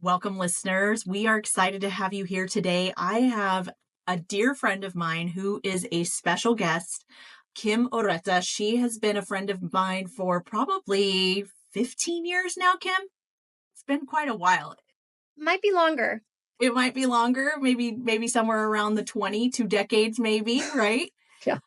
Welcome, listeners. We are excited to have you here today. I have a dear friend of mine who is a special guest, Kim Ureta. She has been a friend of mine for probably 15 years now, Kim. It's been quite a while. Might be longer. It might be longer, maybe somewhere around the 22 decades, maybe, right? Yeah.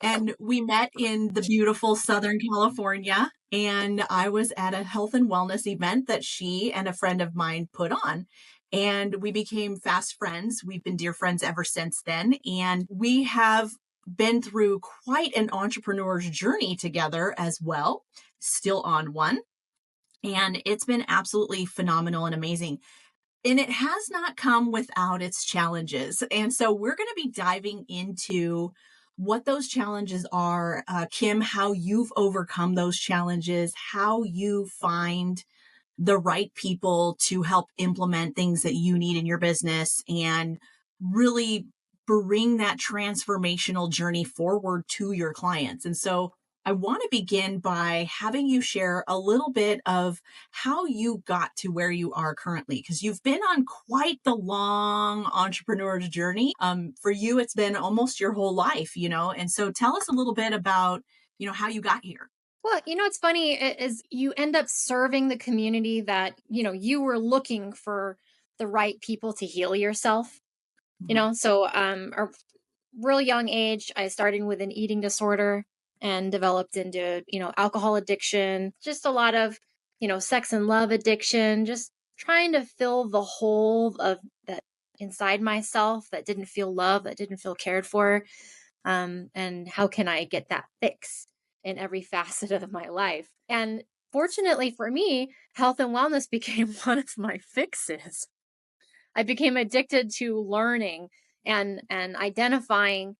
And we met in the beautiful Southern California, and I was at a health and wellness event that she and a friend of mine put on. And we became fast friends. We've been dear friends ever since then. And we have been through quite an entrepreneur's journey together as well, still on one. And it's been absolutely phenomenal and amazing. And it has not come without its challenges. And so we're going to be diving into what those challenges are, Kim, how you've overcome those challenges, how you find the right people to help implement things that you need in your business and really bring that transformational journey forward to your clients. And so I want to begin by having you share a little bit of how you got to where you are currently, because you've been on quite the long entrepreneur's journey. For you, it's been almost your whole life, and so tell us a little bit about, how you got here. Well, it's funny is you end up serving the community that, you were looking for the right people to heal yourself, So a real young age, I started with an eating disorder and developed into, alcohol addiction, just a lot of, sex and love addiction, just trying to fill the hole of that inside myself that didn't feel loved, that didn't feel cared for. And how can I get that fix in every facet of my life? And fortunately for me, health and wellness became one of my fixes. I became addicted to learning and identifying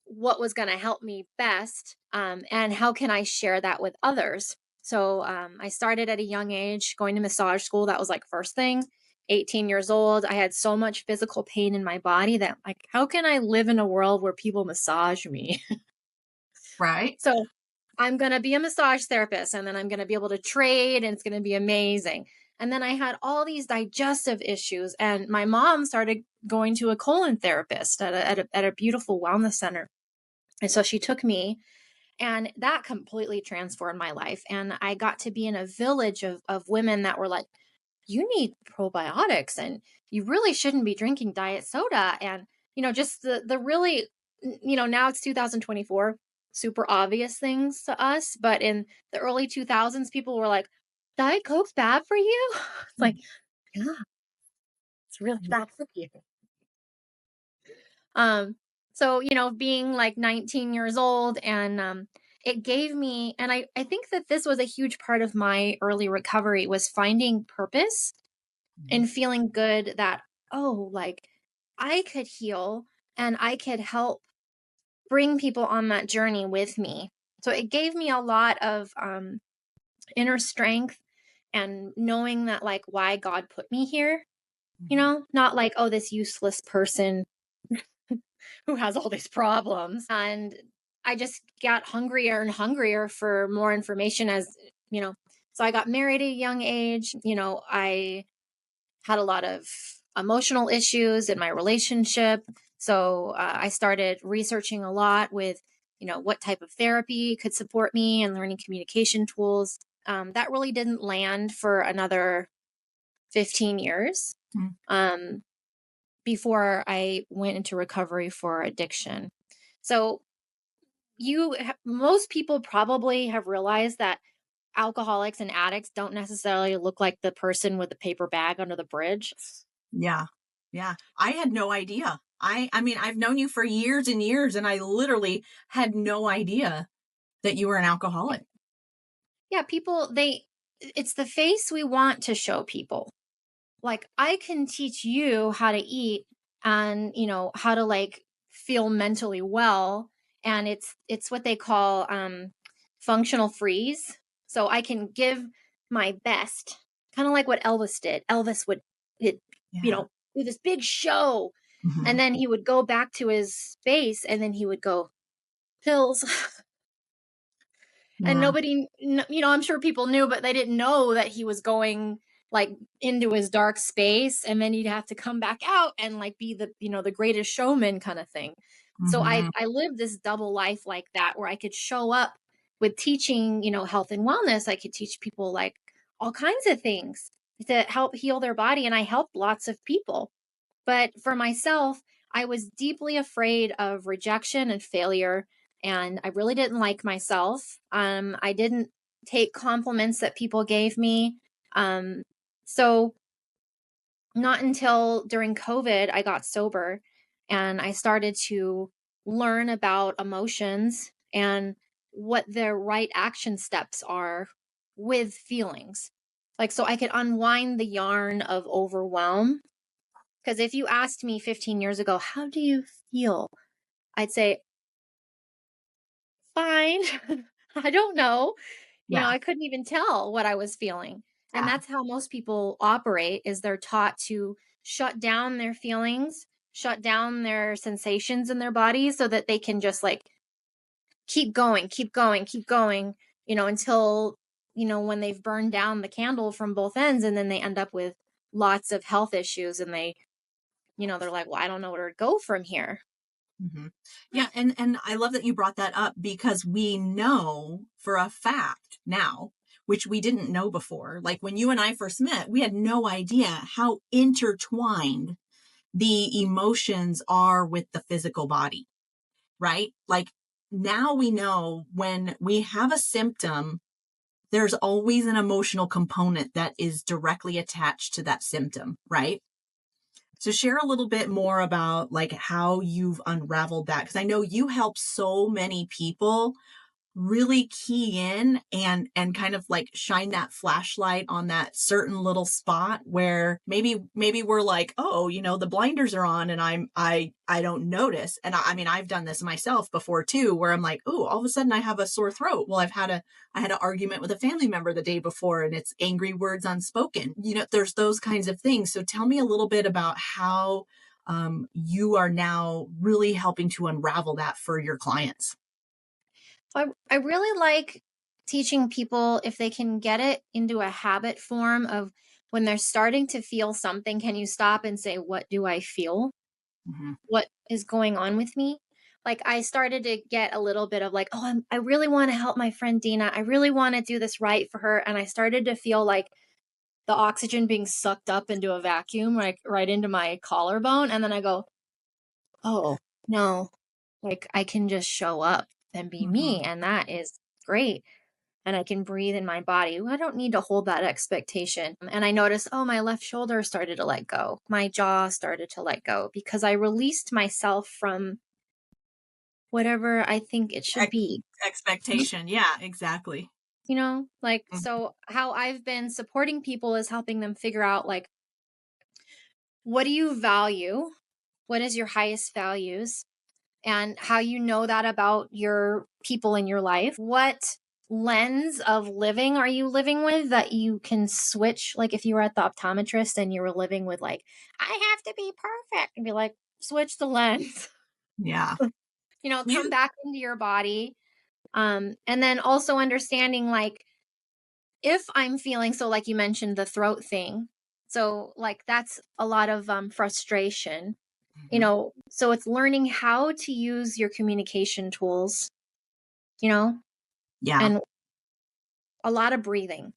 what was going to help me best, and how can I share that with others. So I started at a young age going to massage school. That was like first thing. 18 years old, I had so much physical pain in my body that, like, how can I live in a world where people massage me? Right. So I'm going to be a massage therapist, and then I'm going to be able to trade, and it's going to be amazing. And then I had all these digestive issues, and my mom started going to a colon therapist at a beautiful wellness center. And so she took me, and that completely transformed my life. And I got to be in a village of women that were like, you need probiotics, and you really shouldn't be drinking diet soda. And, just the really, now it's 2024, super obvious things to us. But in the early 2000s, people were like, Diet Coke's bad for you? It's like, yeah, it's really bad for you. So, being like 19 years old, and it gave me, and I think that this was a huge part of my early recovery, was finding purpose and feeling good that, oh, like I could heal and I could help bring people on that journey with me. So it gave me a lot of inner strength and knowing that, like, why God put me here, not like, oh, this useless person who has all these problems. And I just got hungrier and hungrier for more information so I got married at a young age. I had a lot of emotional issues in my relationship. So I started researching a lot with, what type of therapy could support me and learning communication tools. That really didn't land for another 15 years. Um, before I went into recovery for addiction. So most people probably have realized that alcoholics and addicts don't necessarily look like the person with the paper bag under the bridge. Yeah. Yeah. I had no idea. I mean, I've known you for years and years, and I literally had no idea that you were an alcoholic. Yeah, it's the face we want to show people. Like, I can teach you how to eat and, how to, like, feel mentally well. And it's what they call functional freeze. So I can give my best, kind of like what Elvis did. Elvis would hit, Yeah. do this big show, and then he would go back to his space, and then he would go, pills. And Yeah. nobody, I'm sure people knew, but they didn't know that he was going, like into his dark space, and then he'd have to come back out and like be the, the greatest showman kind of thing. So Mm-hmm. I lived this double life like that, where I could show up with teaching, health and wellness. I could teach people like all kinds of things to help heal their body, and I helped lots of people. But for myself, I was deeply afraid of rejection and failure, and I really didn't like myself. I didn't take compliments that people gave me. So not until during COVID I got sober, and I started to learn about emotions and what the right action steps are with feelings. Like, so I could unwind the yarn of overwhelm. Because if you asked me 15 years ago, how do you feel? I'd say, fine. I don't know. Yeah. I couldn't even tell what I was feeling. And Yeah. that's how most people operate, is they're taught to shut down their feelings, shut down their sensations in their bodies so that they can just like keep going, keep going, keep going, until, when they've burned down the candle from both ends, and then they end up with lots of health issues, and they're like, well, I don't know where to go from here. Mm-hmm. Yeah, and I love that you brought that up, because we know for a fact now, which we didn't know before. Like when you and I first met, we had no idea how intertwined the emotions are with the physical body, right? Like now we know when we have a symptom, there's always an emotional component that is directly attached to that symptom, right? So share a little bit more about like how you've unraveled that. Cause I know you help so many people really key in and kind of like shine that flashlight on that certain little spot where maybe we're like, oh, the blinders are on and I don't notice. And I mean, I've done this myself before too, where I'm like, oh, all of a sudden I have a sore throat. Well, I had an argument with a family member the day before, and it's angry words unspoken. There's those kinds of things. So tell me a little bit about how you are now really helping to unravel that for your clients. I really like teaching people, if they can get it into a habit form of, when they're starting to feel something, can you stop and say, what do I feel? Mhm. What is going on with me? Like, I started to get a little bit of like, oh, I really want to help my friend Dina. I really want to do this right for her. And I started to feel like the oxygen being sucked up into a vacuum, like right into my collarbone. And then I go, oh, no, like I can just show up and be me. Mhm. And that is great. And I can breathe in my body. I don't need to hold that expectation. And I noticed, oh, my left shoulder started to let go. My jaw started to let go because I released myself from whatever I think it should Ex- be. Expectation. Yeah, exactly. Like, Mhm. so how I've been supporting people is helping them figure out, like, what do you value? What is your highest values? And how you know that about your people in your life. What lens of living are you living with that you can switch? Like if you were at the optometrist and you were living with like, I have to be perfect, and be like, switch the lens. Yeah. Come You back into your body. And then also understanding like, if I'm feeling, so like you mentioned the throat thing. So like that's a lot of frustration, Mhm. so it's learning how to use your communication tools, you know, Yeah. and a lot of breathing.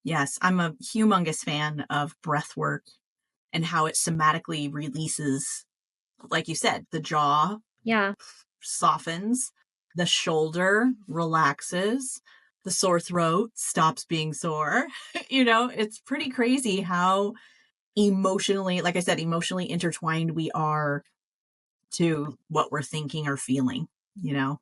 Yes, I'm a humongous fan of breath work and how it somatically releases, like you said, the jaw Yeah. softens, the shoulder relaxes, the sore throat stops being sore. It's pretty crazy how emotionally, like I said, emotionally intertwined we are to what we're thinking or feeling, you know,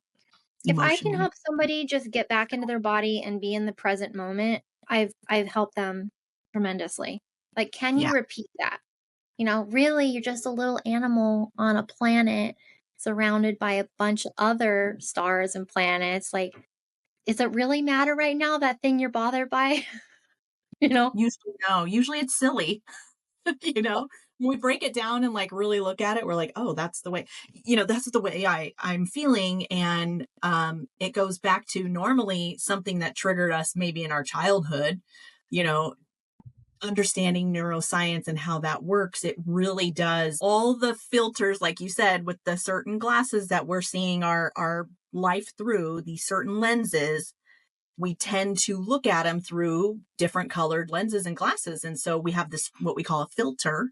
If I can emotionally. help somebody just get back into their body and be in the present moment, I've helped them tremendously. Like, can you Yeah. repeat that? Really, you're just a little animal on a planet surrounded by a bunch of other stars and planets. Like, does it really matter right now, that thing you're bothered by? you know? Usually, no. Usually it's silly. you know when we break it down and like really look at it, we're like, oh, that's the way, that's the way I'm feeling. And it goes back to normally something that triggered us maybe in our childhood, you know, understanding neuroscience and how that works, it really does all the filters, like you said, with the certain glasses that we're seeing our life through, these certain lenses, we tend to look at them through different colored lenses and glasses. And so we have this, what we call a filter,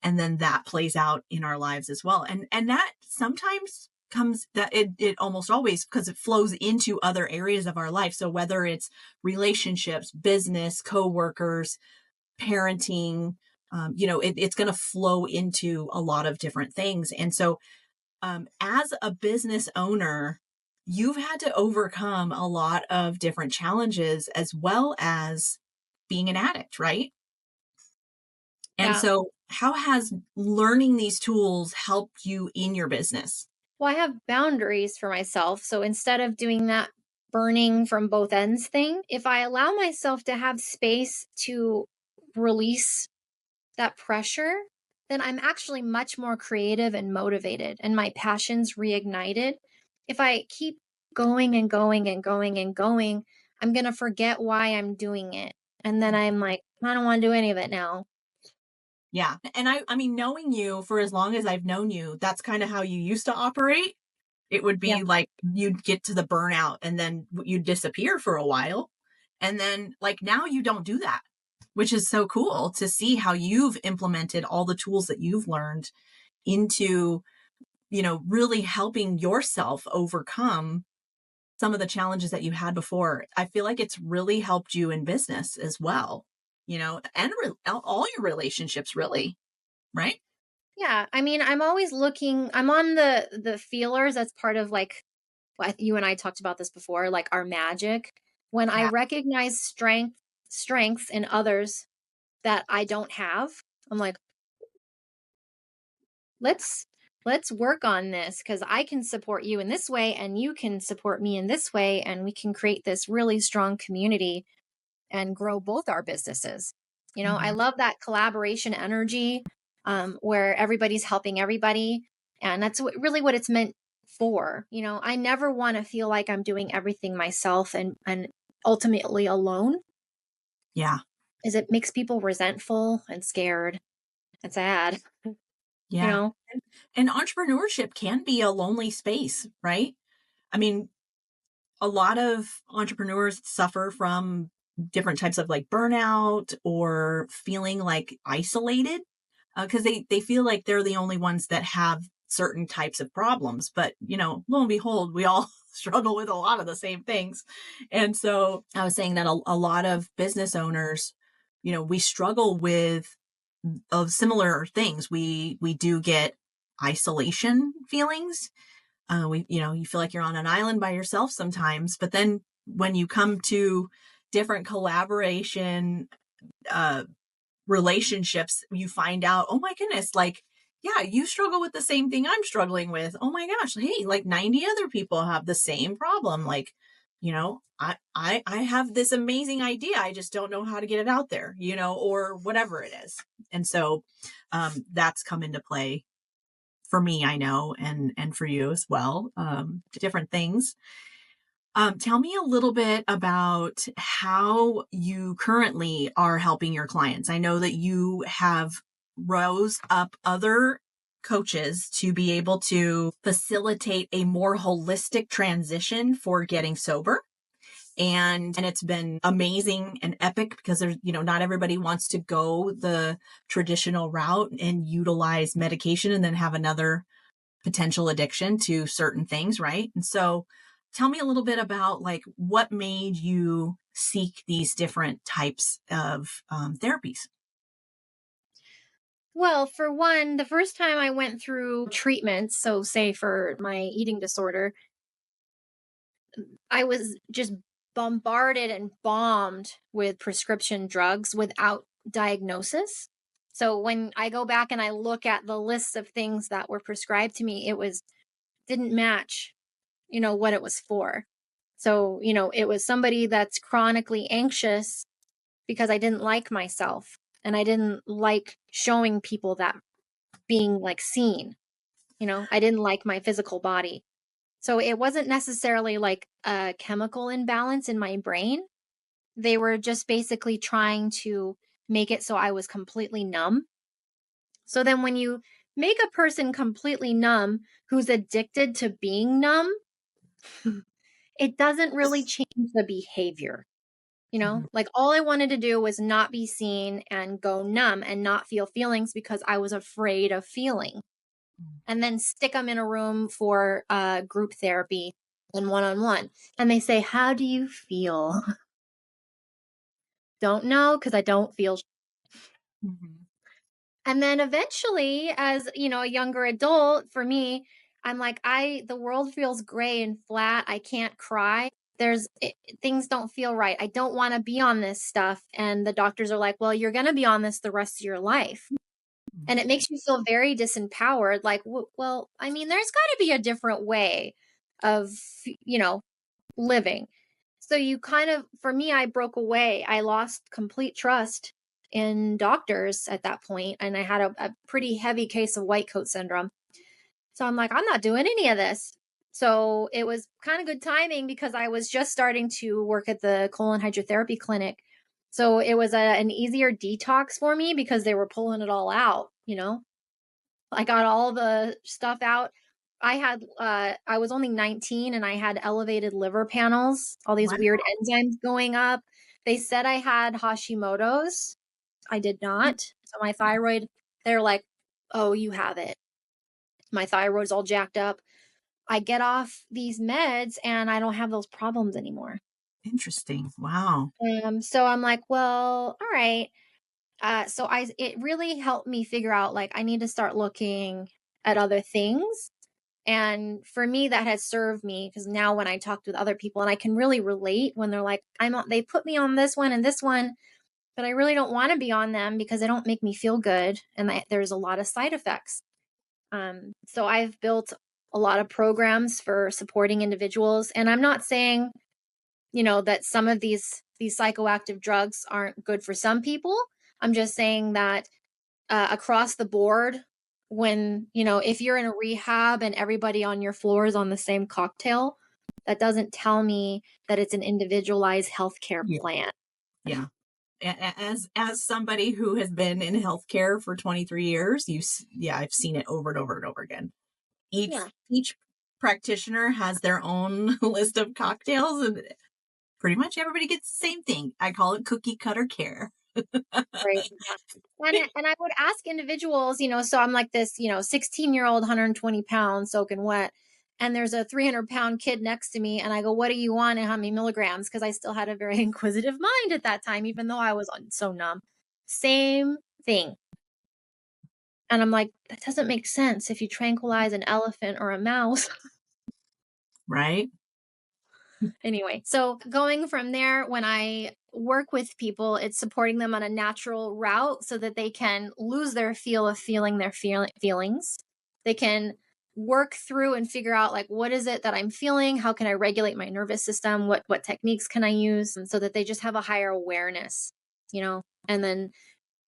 and then that plays out in our lives as well. And that sometimes comes that it almost always, because it flows into other areas of our life. So whether it's relationships, business, coworkers, parenting, it's going to flow into a lot of different things. And so as a business owner, you've had to overcome a lot of different challenges as well as being an addict, right? And Yeah. so, how has learning these tools helped you in your business? Well, I have boundaries for myself. So instead of doing that burning from both ends thing, if I allow myself to have space to release that pressure, then I'm actually much more creative and motivated and my passions reignited. If I keep going and going and going and going, I'm going to forget why I'm doing it. And then I'm like, I don't want to do any of it now. Yeah. And I mean, knowing you for as long as I've known you, that's kind of how you used to operate. It would Yeah. be like you'd get to the burnout and then you'd disappear for a while. And then, like, now you don't do that, which is so cool to see how you've implemented all the tools that you've learned into, really helping yourself overcome some of the challenges that you had before. I feel like it's really helped you in business as well, and all your relationships, really, right? Yeah, I mean, I'm always looking. I'm on the feelers. That's part of like what you and I talked about this before, like our magic. When I Yeah. recognize strengths in others that I don't have, I'm like, let's let's work on this because I can support you in this way and you can support me in this way and we can create this really strong community and grow both our businesses. I Mhm. love that collaboration energy where everybody's helping everybody. And that's really what it's meant for. I never want to feel like I'm doing everything myself and ultimately alone, Yeah. as it makes people resentful and scared and sad, you Yeah. know? And entrepreneurship can be a lonely space, right? I mean, a lot of entrepreneurs suffer from different types of like burnout or feeling like isolated because they feel like they're the only ones that have certain types of problems. But, lo and behold, we all struggle with a lot of the same things. And so I was saying that a lot of business owners, we struggle with of similar things. We do get isolation feelings. You feel like you're on an island by yourself sometimes, but then when you come to different collaboration uh, relationships, you find out, oh my goodness, like, yeah, you struggle with the same thing I'm struggling with. Oh my gosh, hey, like 90 other people have the same problem. Like, I have this amazing idea. I just don't know how to get it out there, or whatever it is. And so that's come into play for me, I know, and for you as well, different things. Tell me a little bit about how you currently are helping your clients. I know that you have rose up other coaches to be able to facilitate a more holistic transition for getting sober. And it's been amazing and epic because there's, not everybody wants to go the traditional route and utilize medication and then have another potential addiction to certain things, right? And so tell me a little bit about like what made you seek these different types of therapies. Well, for one, the first time I went through treatments, so say for my eating disorder, I was just bombarded and bombed with prescription drugs without diagnosis. So when I go back and I look at the list of things that were prescribed to me, it was didn't match, what it was for. So, it was somebody that's chronically anxious because I didn't like myself and I didn't like showing people that being like seen, I didn't like my physical body. So it wasn't necessarily like a chemical imbalance in my brain. they were just basically trying to make it so I was completely numb. So then when you make a person completely numb who's addicted to being numb, it doesn't really change the behavior. Mhm. Like all I wanted to do was not be seen and go numb and not feel feelings because I was afraid of feeling. And then stick them in a room for group therapy and one-on-one. And they say, "How do you feel?" Don't know because I don't feel. Mhm. And then eventually, as a younger adult, for me, I'm like, the world feels gray and flat. I can't cry. Things don't feel right. I don't want to be on this stuff. And the doctors are like, well, you're going to be on this the rest of your life. And it makes you feel very disempowered. Like, well, I mean, there's got to be a different way of, you know, living. So you kind of, for me, I broke away. I lost complete trust in doctors at that point, and I had a pretty heavy case of white coat syndrome. So I'm like, I'm not doing any of this. So it was kind of good timing because I was just starting to work at the colon hydrotherapy clinic. So it was an easier detox for me because they were pulling it all out. I got all the stuff out. I was only 19 and I had elevated liver panels, all these Wow. weird enzymes going up. They said I had Hashimoto's. I did not. So my thyroid, they're like, "Oh, you have it." My thyroid's all jacked up. I get off these meds and I don't have those problems anymore. Interesting. Wow. So I'm like, well, all right. It really helped me figure out like I need to start looking at other things. And for me, that has served me because now when I talked with other people and I can really relate when they're like, they put me on this one and this one, but I really don't want to be on them because they don't make me feel good. And there's a lot of side effects. So I've built a lot of programs for supporting individuals. And I'm not saying, that some of these psychoactive drugs aren't good for some people. I'm just saying that across the board, when if you're in a rehab and everybody on your floor is on the same cocktail, that doesn't tell me that it's an individualized healthcare Yeah. plan. Yeah. As somebody who has been in healthcare for 23 years, yeah, I've seen it over and over and over again. Each Yeah. each practitioner has their own list of cocktails, and pretty much everybody gets the same thing. I call it cookie cutter care. Right. Yeah. And I would ask individuals, so I'm like this, 16-year-old, 120 pounds, soaking wet. And there's a 300-pound kid next to me. And I go, what do you want and how many milligrams? Because I still had a very inquisitive mind at that time, even though I was so numb. Same thing. And I'm like, that doesn't make sense if you tranquilize an elephant or a mouse. Right? Anyway, so going from there, when I work with people, it's supporting them on a natural route so that they can lose their feel of feeling their feelings. They can work through and figure out like what is it that I'm feeling? How can I regulate my nervous system? What techniques can I use? And so that they just have a higher awareness, and then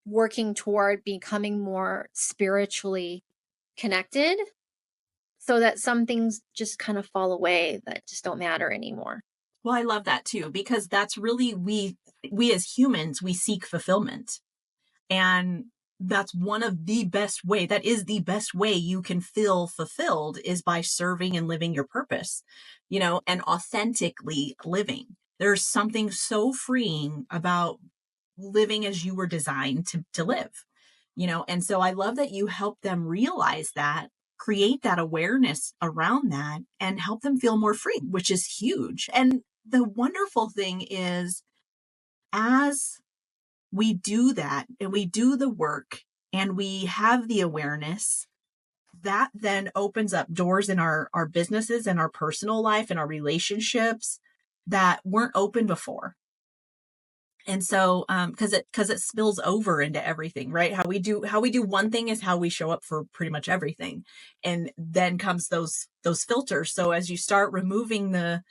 working toward becoming more spiritually connected so that some things just kind of fall away that just don't matter anymore. Well, I love that too, because that's really we as humans, we seek fulfillment. And that's one of the best way, that is the best way you can feel fulfilled is by serving and living your purpose, and authentically living. There's something so freeing about living as you were designed to live, and so I love that you help them realize that, create that awareness around that, and help them feel more free, which is huge. And the wonderful thing is, as we do that and we do the work and we have the awareness, that then opens up doors in our businesses and our personal life and our relationships that weren't open before. And so because it spills over into everything, right? How we do one thing is how we show up for pretty much everything. And then comes those filters. So as you start removing the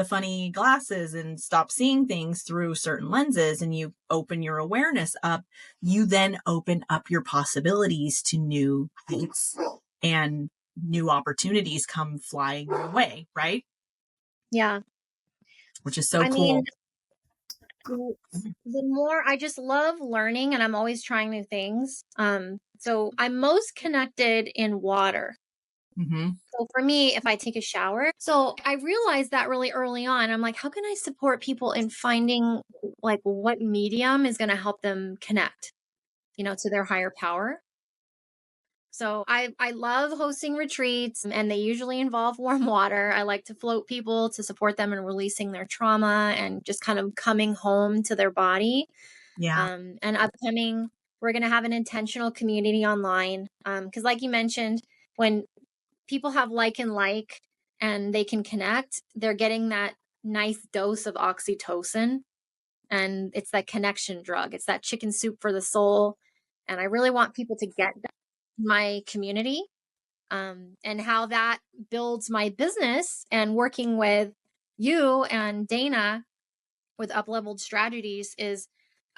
funny glasses and stop seeing things through certain lenses, and you open your awareness up, you then open up your possibilities to new heights, and new opportunities come flying your way, right? Yeah. Which is so I mean, cool. w- the more I just love learning and I'm always trying new things. So I'm most connected in water. Mm-hmm. So for me, if I take a shower, so I realized that really early on. I'm like, how can I support people in finding like what medium is going to help them connect, to their higher power? So I love hosting retreats and they usually involve warm water. I like to float people to support them in releasing their trauma and just kind of coming home to their body. Yeah. And upcoming, we're going to have an intentional community online. Because like you mentioned, when people have and they can connect, they're getting that nice dose of oxytocin. And it's that connection drug. It's that chicken soup for the soul. And I really want people to get that in my community, and how that builds my business and working with you and Dana with Upleveled Strategies is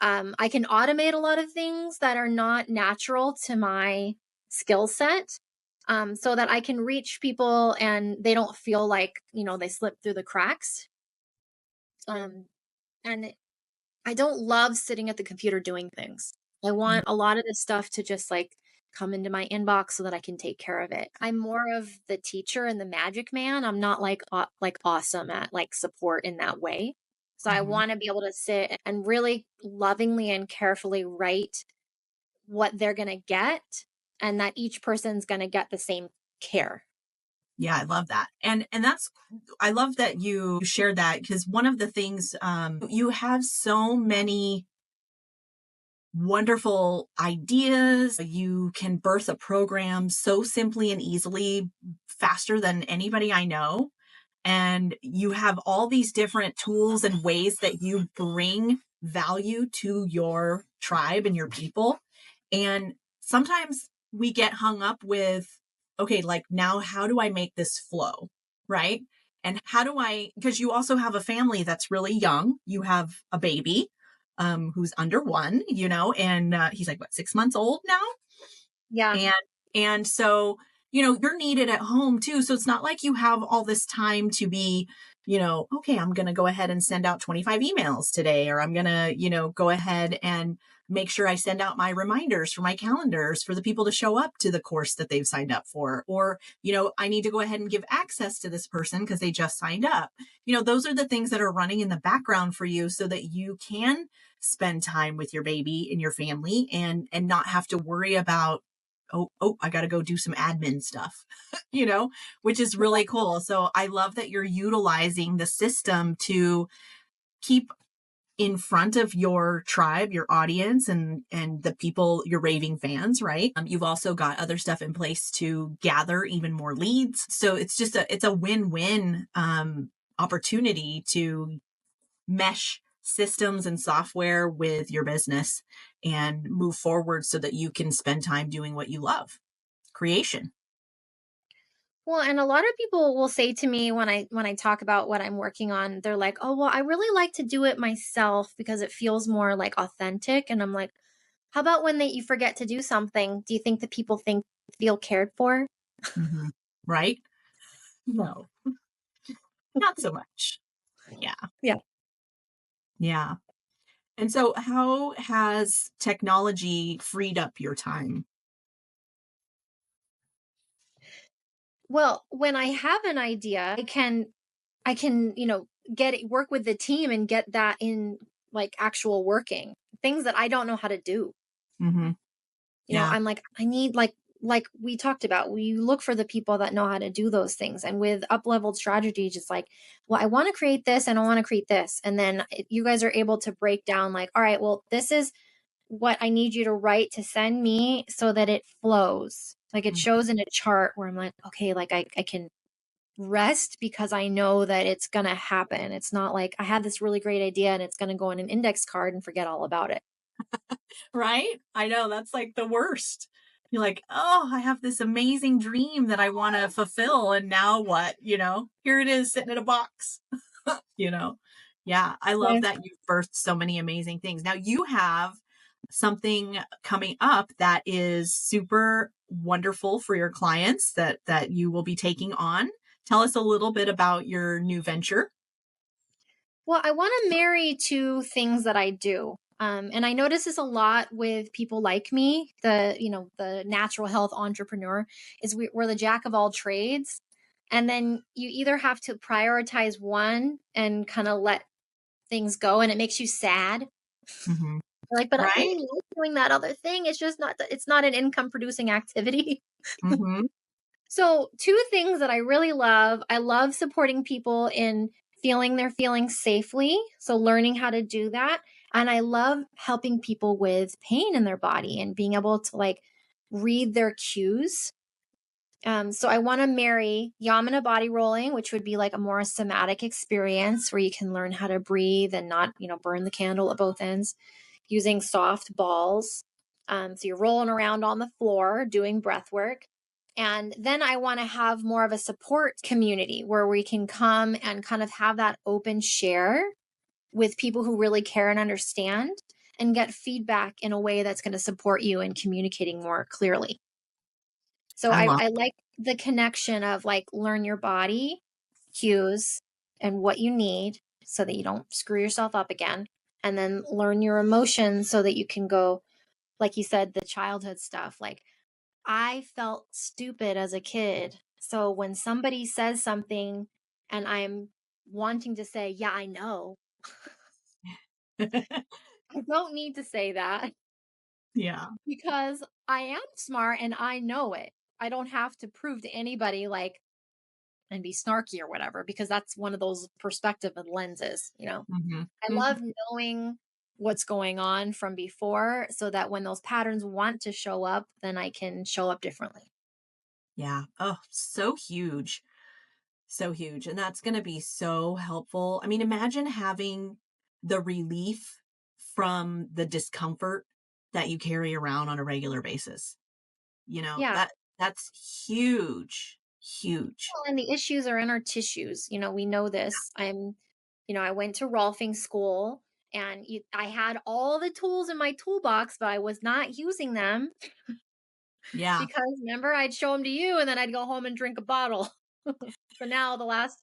I can automate a lot of things that are not natural to my skill set, so that I can reach people and they don't feel like, they slip through the cracks. And I don't love sitting at the computer doing things. I want a lot of this stuff to just like come into my inbox so that I can take care of it. I'm more of the teacher and the magic man. I'm not like awesome at like support in that way. So I Mm-hmm. want to be able to sit and really lovingly and carefully write what they're going to get, and that each person's going to get the same care. Yeah, I love that. And that's I love that you shared that because one of the things you have so many wonderful ideas. You can birth a program so simply and easily, faster than anybody I know. And you have all these different tools and ways that you bring value to your tribe and your people. And sometimes we get hung up with, okay, like now, how do I make this flow? Right. And how do I, because you also have a family that's really young. You have a baby who's under one, and he's like, what, 6 months old now? Yeah. And so, you're needed at home too. So it's not like you have all this time to be, okay, I'm going to go ahead and send out 25 emails today, or I'm going to, go ahead and make sure I send out my reminders for my calendars for the people to show up to the course that they've signed up for. Or, I need to go ahead and give access to this person because they just signed up. Those are the things that are running in the background for you so that you can spend time with your baby and your family and not have to worry about, oh, I got to go do some admin stuff, which is really cool. So I love that you're utilizing the system to keep in front of your tribe, your audience, and the people, your raving fans, right? You've also got other stuff in place to gather even more leads. So it's a win-win opportunity to mesh systems and software with your business and move forward so that you can spend time doing what you love, creation. Well, and a lot of people will say to me when I talk about what I'm working on, they're like, "Oh, well, I really like to do it myself because it feels more like authentic." And I'm like, "How about when you forget to do something? Do you think that people feel cared for?" Mm-hmm. Right? No, not so much. Yeah. Yeah. Yeah. And so how has technology freed up your time? Well, when I have an idea, I can, work with the team and get that in like actual working. Things that I don't know how to do. Mm-hmm. Yeah. I'm like, I need like we talked about, we look for the people that know how to do those things. And with Upleveled Strategy, just like, well, I want to create this and I want to create this. And then you guys are able to break down like, all right, well, this is what I need you to write to send me so that it flows. Like it Mm. shows in a chart where I'm like, okay, like I can rest because I know that it's going to happen. It's not like I had this really great idea and it's going to go in an index card and forget all about it. Right? I know that's like the worst. You're like, oh, I have this amazing dream that I want to fulfill. And now what? Here it is sitting in a box. you know? Yeah, I love Yeah. that you've birthed so many amazing things. Now you have something coming up that is super wonderful for your clients that you will be taking on. Tell us a little bit about your new venture. Well, I want to marry two things that I do. And I notice this a lot with people like me, the natural health entrepreneur, is we're the jack of all trades. And then you either have to prioritize one and kind of let things go, and it makes you sad. Mhm. You're like, but I Right? really like doing that other thing. It's just not, it's not an income producing activity. Mhm. So, two things that I really love, I love supporting people in feeling their feelings safely. So, learning how to do that. And I love helping people with pain in their body and being able to like read their cues. So, I want to marry Yamina body rolling, which would be like a more somatic experience where you can learn how to breathe and not, burn the candle at both ends using soft balls. So you're rolling around on the floor doing breath work. And then I want to have more of a support community where we can come and kind of have that open share with people who really care and understand and get feedback in a way that's going to support you in communicating more clearly. So I love I like the connection of like learn your body cues and what you need so that you don't screw yourself up again. And then learn your emotions so that you can go, like you said, the childhood stuff. Like, I felt stupid as a kid. So when somebody says something and I'm wanting to say, yeah, I know, I don't need to say that Yeah. because I am smart and I know it. I don't have to prove to anybody like and be snarky or whatever because that's one of those perspective and lenses. Mhm. I Mhm. love knowing what's going on from before so that when those patterns want to show up, then I can show up differently. Yeah. Oh, so huge. So huge. And that's going to be so helpful. I mean, imagine having the relief from the discomfort that you carry around on a regular basis. Yeah. That's huge. Huge. Well, and the issues are in our tissues. We know this. I went to Rolfing school and I had all the tools in my toolbox, but I was not using them Yeah. because remember, I'd show them to you and then I'd go home and drink a bottle. So now the last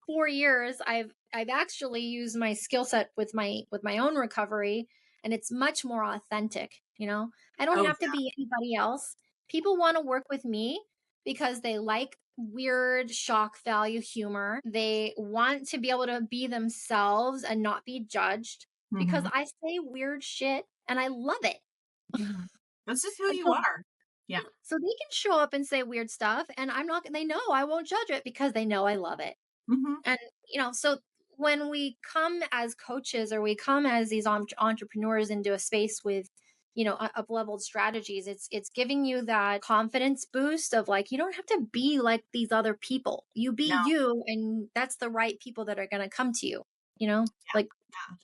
4 years, I've actually used my skill set with my own recovery, and it's much more authentic. I don't Oh, have to be anybody else. People want to work with me because they like weird shock value humor. They want to be able to be themselves and not be judged yeah. because I say weird shit and I love it. That's just who And you so are. Yeah. so they can show up and say weird stuff and I'm not they know I won't judge it because they know I love it. Hmm. And, so when we come as coaches or we come as these entrepreneurs into a space with, up-leveled strategies, it's giving you that confidence boost of like, you don't have to be like these other people. You be No. you, and that's the right people that are going to come to you, you know, like, Yeah.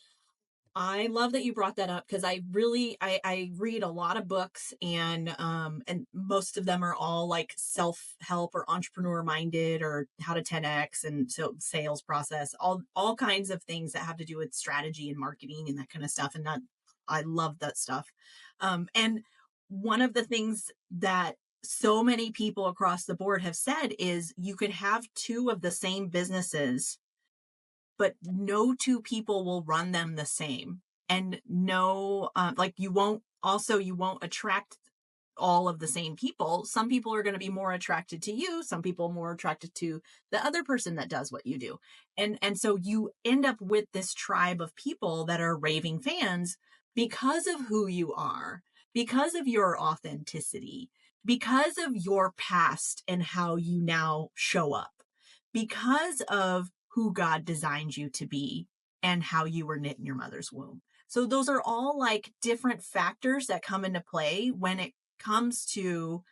I love that you brought that up because I read a lot of books and most of them are all like self-help or entrepreneur minded or how to 10x and so sales process, all kinds of things that have to do with strategy and marketing and that kind of stuff. And that I love that stuff. And one of the things that so many people across the board have said is you could have two of the same businesses but no two people will run them the same. And no, like you won't attract all of the same people. Some people are going to be more attracted to you. Some people more attracted to the other person that does what you do. And so you end up with this tribe of people that are raving fans because of who you are, because of your authenticity, because of your past and how you now show up, because of who God designed you to be and how you were knit in your mother's womb. So those are all like different factors that come into play when it comes to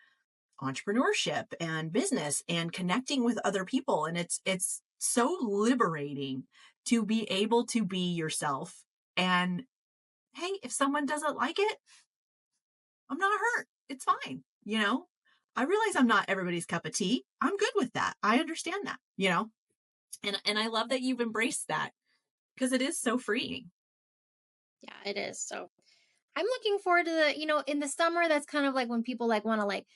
entrepreneurship and business and connecting with other people. And it's so liberating to be able to be yourself. And hey, if someone doesn't like it, I'm not hurt. It's fine. I realize I'm not everybody's cup of tea. I'm good with that. I understand that. And I love that you've embraced that because it is so freeing. yeah, it is. So I'm looking forward to in the summer, that's kind of like when people like want to like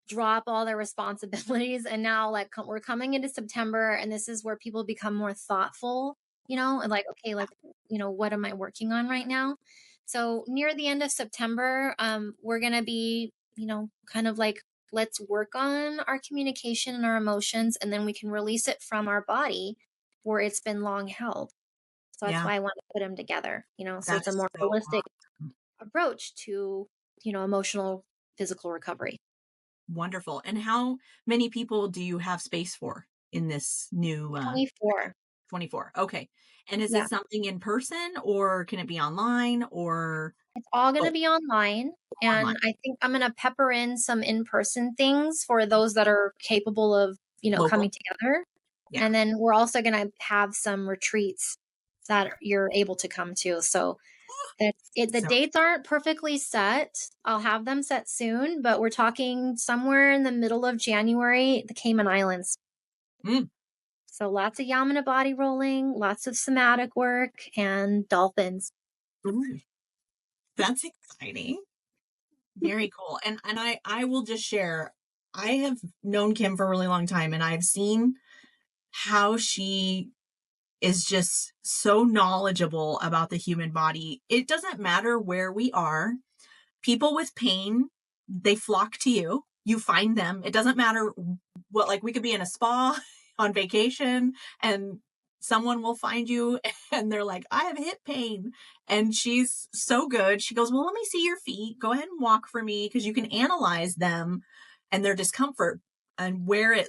drop all their responsibilities. And now like we're coming into September and this is where people become more thoughtful, and like, okay, like, what am I working on right now? So near the end of September, we're going to be, kind of like, let's work on our communication and our emotions, and then we can release it from our body where it's been long held. So that's Yeah, why I want to put them together, so that it's a is more so holistic awesome. approach to, emotional, physical recovery. Wonderful. And how many people do you have space for in this new 24. 24? Okay. And is Yeah. it something in person or can it be online or It's all gonna both? be online, Online? and I think I'm gonna pepper in some in-person things for those that are capable of, Local? coming together, Yeah. and then we're also gonna have some retreats that you're able to come to, so that's it. The So dates aren't perfectly set. I'll have them set soon, but we're talking somewhere in the middle of January, the Cayman Islands. mm, So lots of Yamina body rolling, lots of somatic work, and dolphins. ooh, that's exciting. Very cool. And I will just share, I have known Kim for a really long time and I've seen how she is just so knowledgeable about the human body. It doesn't matter where we are. People with pain, they flock to you. You find them. It doesn't matter what, like we could be in a spa on vacation and someone will find you and they're like, I have hip pain. And she's so good. She goes, well, let me see your feet. Go ahead and walk for me because you can analyze them and their discomfort and where it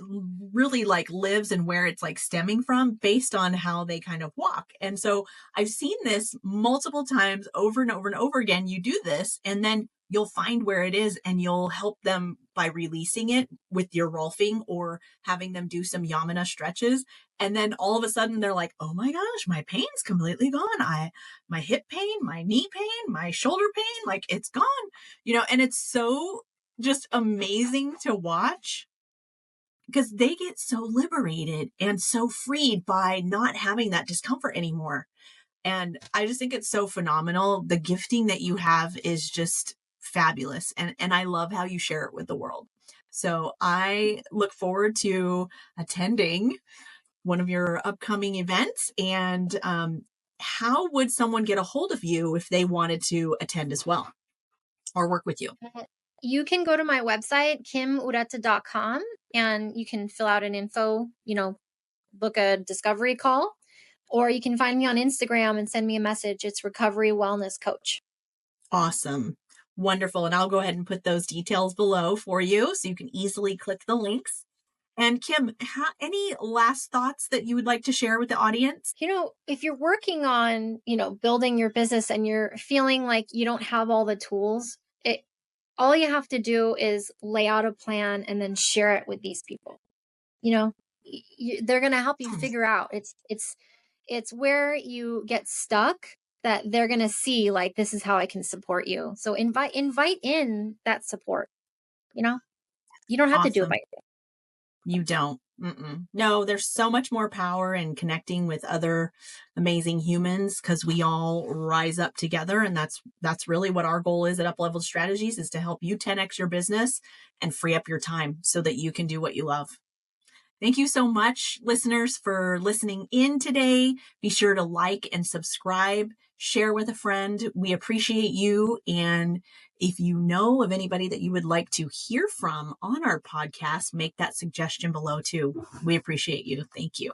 really like lives and where it's like stemming from based on how they kind of walk. And so I've seen this multiple times over and over and over again. You do this and then you'll find where it is and you'll help them by releasing it with your rolfing or having them do some yamina stretches. And then all of a sudden they're like, oh my gosh, my pain's completely gone. My hip pain, my knee pain, my shoulder pain, like it's gone, and it's so just amazing to watch because they get so liberated and so freed by not having that discomfort anymore. And I just think it's so phenomenal. The gifting that you have is just fabulous. And I love how you share it with the world. So I look forward to attending one of your upcoming events. And how would someone get a hold of you if they wanted to attend as well or work with you? You can go to my website, kimureta.com, and you can fill out an info, book a discovery call, or you can find me on Instagram and send me a message. It's Recovery Wellness Coach. Awesome. Wonderful. And I'll go ahead and put those details below for you so you can easily click the links. And Kim, any last thoughts that you would like to share with the audience? If you're working on, building your business and you're feeling like you don't have all the tools, all you have to do is lay out a plan and then share it with these people. You know, they're going to help you figure out. It's where you get stuck that they're going to see like this is how I can support you. So invite in that support. You know, you don't have to do it Awesome. by yourself. You don't. Mm-mm. No, there's so much more power in connecting with other amazing humans because we all rise up together. And that's really what our goal is at Upleveled Strategies is to help you 10x your business and free up your time so that you can do what you love. Thank you so much, listeners, for listening in today. Be sure to like and subscribe, share with a friend. We appreciate you. And if you know of anybody that you would like to hear from on our podcast, make that suggestion below too. We appreciate you. Thank you.